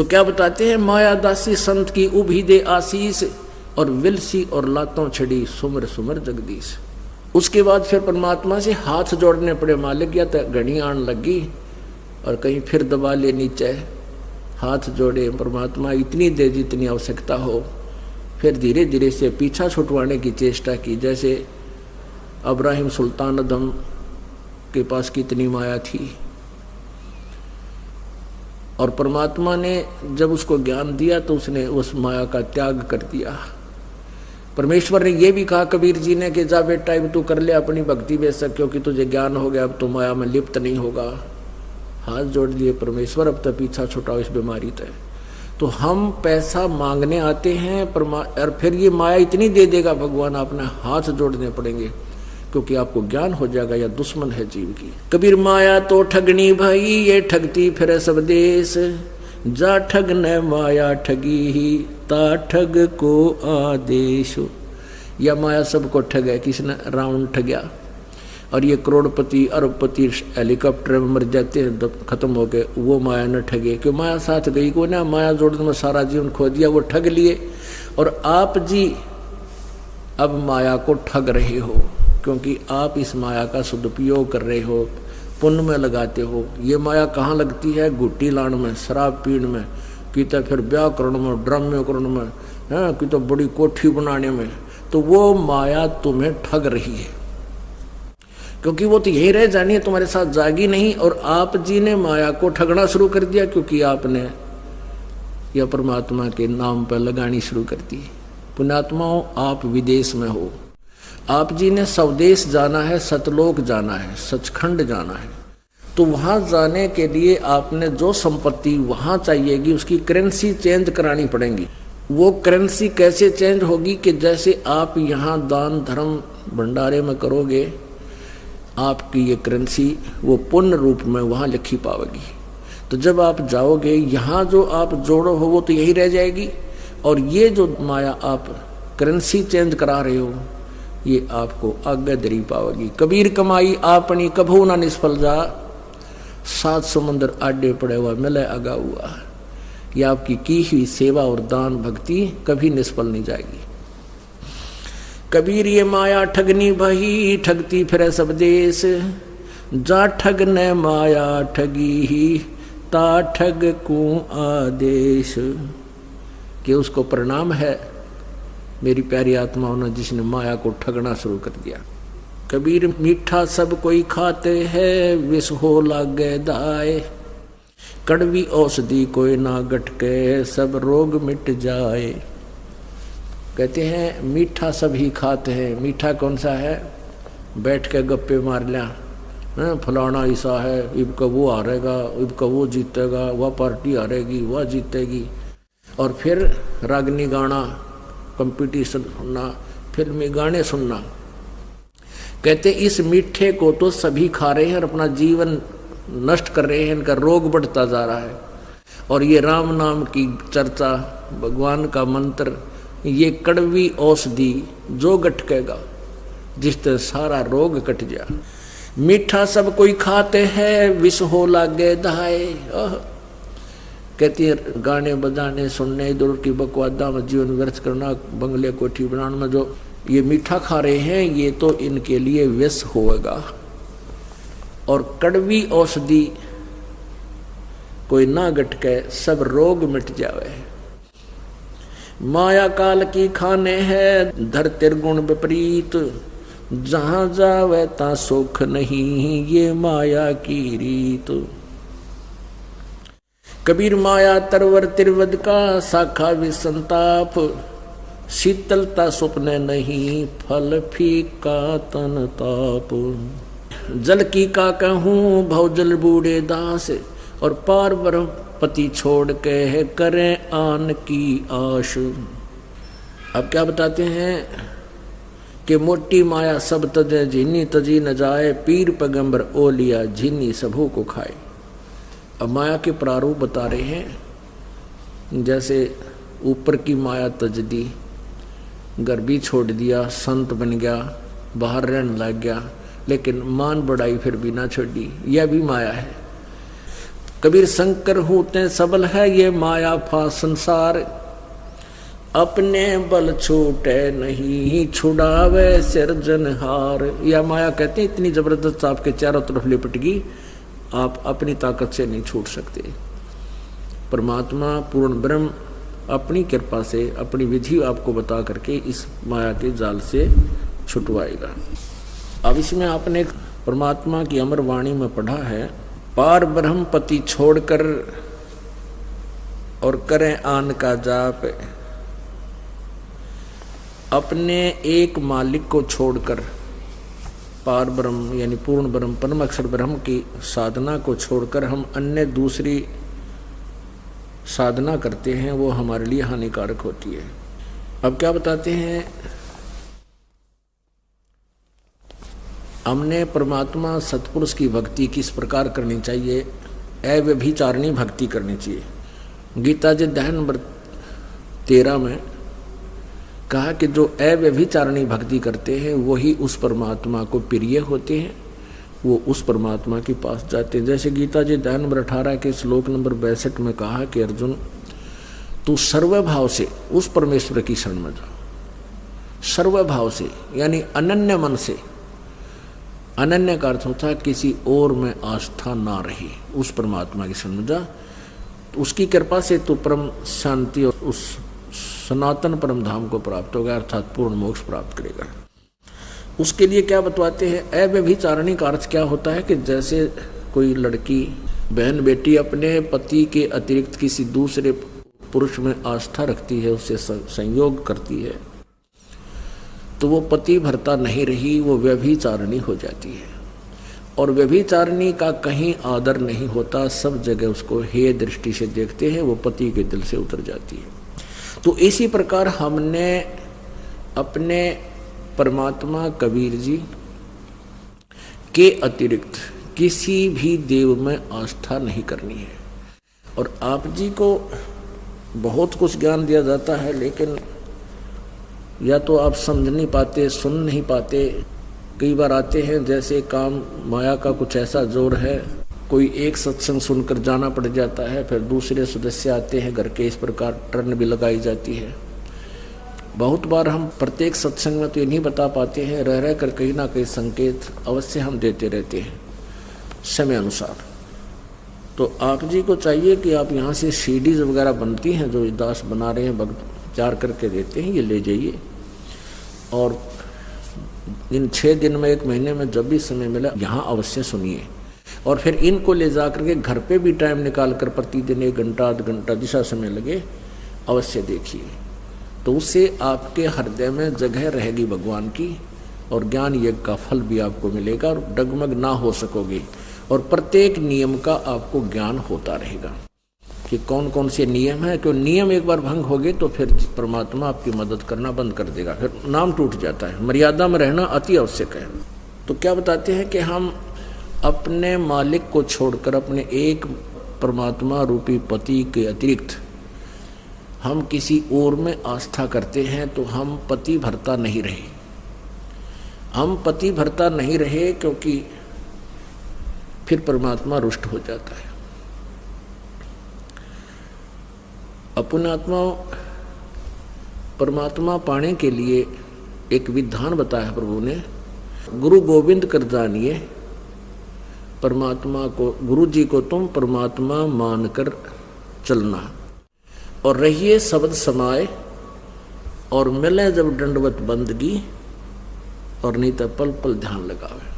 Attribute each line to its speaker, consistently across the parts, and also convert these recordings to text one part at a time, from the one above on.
Speaker 1: तो क्या बताते हैं, माया दासी संत की उभी दे आशीष, और विलसी और लातों छड़ी सुमर सुमर जगदीश। उसके बाद फिर परमात्मा से हाथ जोड़ने पड़े मालिक, या तो घड़ी आन लगी और कहीं फिर दबा ले नीचे, हाथ जोड़े परमात्मा इतनी दे जितनी आवश्यकता हो। फिर धीरे धीरे से पीछा छुटवाने की चेष्टा की, जैसे अब्राहिम सुल्तान अदम के पास कितनी माया थी, और परमात्मा ने जब उसको ज्ञान दिया तो उसने उस माया का त्याग कर दिया। परमेश्वर ने यह भी कहा कबीर जी ने कि जा बेटा अब तू कर ले अपनी भक्ति बेशक, क्योंकि तुझे ज्ञान हो गया, अब तो माया में लिप्त नहीं होगा। हाथ जोड़ लिए परमेश्वर, अब तक पीछा छुटाओ इस बीमारी तय। तो हम पैसा मांगने आते हैं और फिर ये माया इतनी दे देगा भगवान, अपने हाथ जोड़ने पड़ेंगे, क्योंकि आपको ज्ञान हो जाएगा या दुश्मन है जीव की। कबीर माया तो ठगनी भाई, ये ठगती फिर सब देश, जा ठग न माया ठगी ही, ता ठग को आदेश। या माया सबको ठग है, किसने रावण ठगया, और ये करोड़पति अरबपति हेलीकॉप्टर में मर जाते हैं खत्म हो गए, वो माया न ठगे, क्यों माया साथ गई को ना, माया जोड़ने में सारा जीवन खो दिया, वो ठग लिए। और आप जी अब माया को ठग रहे हो, क्योंकि आप इस माया का सदुपयोग कर रहे हो, पुण्य में लगाते हो। ये माया कहाँ लगती है, गुट्टी लाने में, शराब पीने में, कि तो फिर ब्याह करने में, ड्रामे करने में, है कि तो बड़ी कोठी बनाने में। तो वो माया तुम्हें ठग रही है, क्योंकि वो तो यही रह जानी है, तुम्हारे साथ जागी नहीं। और आप जी ने माया को ठगना शुरू कर दिया, क्योंकि आपने यह परमात्मा के नाम पर लगानी शुरू कर दी। पुण्यात्माओं, आप विदेश में हो, आप जी ने स्वदेश जाना है, सतलोक जाना है, सचखंड जाना है। तो वहाँ जाने के लिए आपने जो संपत्ति वहाँ चाहिएगी, उसकी करेंसी चेंज करानी पड़ेगी। वो करेंसी कैसे चेंज होगी कि जैसे आप यहाँ दान धर्म भंडारे में करोगे, आपकी ये करेंसी वो पुण्य रूप में वहाँ लिखी पावेगी। तो जब आप जाओगे, यहाँ जो आप जोड़ो हो वो तो यही रह जाएगी, और ये जो माया आप करेंसी चेंज करा रहे हो, ये आपको आगे दरी पावेगी। कबीर कमाई आपनी कभू ना निष्फल जा, 7 समुद्र आडे पड़े हुआ मिले आगा हुआ। ये आपकी की हुई सेवा और दान भक्ति कभी निष्फल नहीं जाएगी। कबीर ये माया ठगनी भई, ठगती फिरे सब देश, जा ठग न माया ठगी ही, ता ठग को आदेश। कि उसको प्रणाम है मेरी प्यारी आत्माओं ने, जिसने माया को ठगना शुरू कर दिया। कबीर मीठा सब कोई खाते हैं, विष हो लागे दाए, कड़वी औषधि कोई ना गटके, सब रोग मिट जाए। कहते हैं मीठा सभी खाते हैं। मीठा कौन सा है, बैठ के गप्पे मार लिया, फलाना ऐसा है, इबका वो हारेगा, इबका वो जीतेगा, वह पार्टी हारेगी, वह जीतेगी, और फिर रागनी गाना, कंपटीशन सुनना, फिल्मी गाने सुनना। कहते इस मीठे को तो सभी खा रहे हैं और अपना जीवन नष्ट कर रहे हैं, इनका रोग बढ़ता जा रहा है। और ये राम नाम की चर्चा, भगवान का मंत्र, ये कड़वी औषधि जो गटकेगा, जिससे सारा रोग कट जा। मीठा सब कोई खाते हैं, विष हो लागे दाए। कहती है गाने बजाने सुनने, इधर की बकवादा में जीवन व्यर्थ करना, बंगले कोठी बनाने में जो ये मीठा खा रहे हैं, ये तो इनके लिए विष होगा। और कड़वी औषधि कोई ना गटके, सब रोग मिट जावे। माया काल की खाने है, धर तिरगुण विपरीत, जहां जावे ता सुख नहीं, ये माया की रीत। कबीर माया तरवर तिरवद का, शाखा विसंताप, शीतलता स्वप्न नहीं, फल फीका तन ताप। जल की का कहूँ भवजल बूढ़े दास, और पार ब्रह्म पति छोड़ के है करें आन की आश। अब क्या बताते हैं कि मोटी माया सब तजे, झीनी तजी न जाए, पीर पैगंबर ओलिया झीनी सबों को खाए। अब माया के प्रारूप बता रहे हैं, जैसे ऊपर की माया तज दी, घर भी छोड़ दिया, संत बन गया, बाहर रहने लग गया, लेकिन मान बढ़ाई फिर भी ना छोड़ी, यह भी माया है। कबीर शंकर होते सबल है ये माया फा संसार, अपने बल छूटे नहीं छुड़ावे सिरजनहार। या माया कहते हैं इतनी जबरदस्त आपके चारों तरफ लिपट गई, आप अपनी ताकत से नहीं छूट सकते। परमात्मा पूर्ण ब्रह्म अपनी कृपा से अपनी विधि आपको बता करके इस माया के जाल से छुटवाएगा। अब इसमें आपने परमात्मा की अमर वाणी में पढ़ा है, पार ब्रह्मपति छोड़कर और करें आन का जाप, अपने एक मालिक को छोड़कर, पार ब्रह्म यानी पूर्ण ब्रह्म परम अक्षर ब्रह्म की साधना को छोड़कर हम अन्य दूसरी साधना करते हैं, वो हमारे लिए हानिकारक होती है। अब क्या बताते हैं, हमने परमात्मा सतपुरुष की भक्ति किस प्रकार करनी चाहिए, अव्यभिचारिणी भक्ति करनी चाहिए। गीता जी अध्याय नंबर 13 में कहा कि जो अव्यभिचारिणी भक्ति करते हैं वही उस परमात्मा को प्रिय होते हैं, वो उस परमात्मा के पास जाते हैं। जैसे गीता जी अध्याय नंबर 18 के श्लोक नंबर 62 में कहा कि अर्जुन तू सर्वभाव से उस परमेश्वर की शरण में जाओ, सर्वभाव से यानी अनन्य मन से। अनन्य का अर्थ होता है किसी और में आस्था ना रही, उस परमात्मा की शरण में जा, उसकी कृपा से तू परम शांति और उस सनातन परम धाम को प्राप्त होगा, अर्थात पूर्ण मोक्ष प्राप्त करेगा। उसके लिए क्या बतवाते हैं, अव्यभिचारिणी का अर्थ क्या होता है कि जैसे कोई लड़की बहन बेटी अपने पति के अतिरिक्त किसी दूसरे पुरुष में आस्था रखती है, उससे संयोग करती है, तो वो पति भरता नहीं रही, वो व्यभिचारिणी हो जाती है। और व्यभिचारिणी का कहीं आदर नहीं होता, सब जगह उसको हेय दृष्टि से देखते हैं, वो पति के दिल से उतर जाती है। तो इसी प्रकार हमने अपने परमात्मा कबीर जी के अतिरिक्त किसी भी देव में आस्था नहीं करनी है। और आप जी को बहुत कुछ ज्ञान दिया जाता है, लेकिन या तो आप समझ नहीं पाते, सुन नहीं पाते। कई बार आते हैं जैसे काम माया का कुछ ऐसा जोर है, कोई एक सत्संग सुनकर जाना पड़ जाता है, फिर दूसरे सदस्य आते हैं घर के, इस प्रकार टर्न भी लगाई जाती है। बहुत बार हम प्रत्येक सत्संग में तो ये नहीं बता पाते हैं, रह रह कर कहीं ना कहीं संकेत अवश्य हम देते रहते हैं समय अनुसार। तो आप जी को चाहिए कि आप यहाँ से सीडीज वगैरह बनती हैं जो दास बना रहे हैं, भक्त तैयार करके देते हैं, ये ले जाइए और इन 6 दिन में 1 महीने में जब भी समय मिला यहाँ अवश्य सुनिए। और फिर इनको ले जा करके घर पे भी टाइम निकाल कर प्रतिदिन 1 घंटा 8 घंटा जैसा समय लगे अवश्य देखिए। तो उससे आपके हृदय में जगह रहेगी भगवान की, और ज्ञान यज्ञ का फल भी आपको मिलेगा और डगमग ना हो सकोगे। और प्रत्येक नियम का आपको ज्ञान होता रहेगा कि कौन कौन से नियम है। क्यों नियम एक बार भंग हो गए तो फिर परमात्मा आपकी मदद करना बंद कर देगा, फिर नाम टूट जाता है। मर्यादा में रहना अति आवश्यक है। तो क्या बताते हैं कि हम अपने मालिक को छोड़कर अपने एक परमात्मा रूपी पति के अतिरिक्त हम किसी और में आस्था करते हैं, तो हम पति भरता नहीं रहे। हम पति भरता नहीं रहे क्योंकि फिर परमात्मा रुष्ट हो जाता है। अपने आत्मा परमात्मा पाने के लिए एक विधान बताया प्रभु ने, गुरु गोविंद कर जानिए परमात्मा को, गुरु जी को तुम परमात्मा मानकर चलना, और रहिए शब्द समाए, और मिले जब दंडवत बंदगी, और नहीं तो पल पल ध्यान लगावे।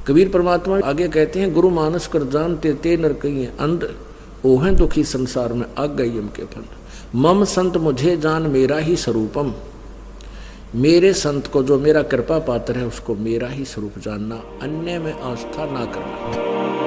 Speaker 1: कबीर परमात्मा आगे कहते हैं, गुरु मानस कर जानते ते नर कहिए अंध, ओहें दुखी संसार में आग गई यम के फंद। मम संत मुझे जान मेरा ही स्वरूपम, मेरे संत को जो मेरा कृपा पात्र है उसको मेरा ही स्वरूप जानना, अन्य में आस्था ना करना।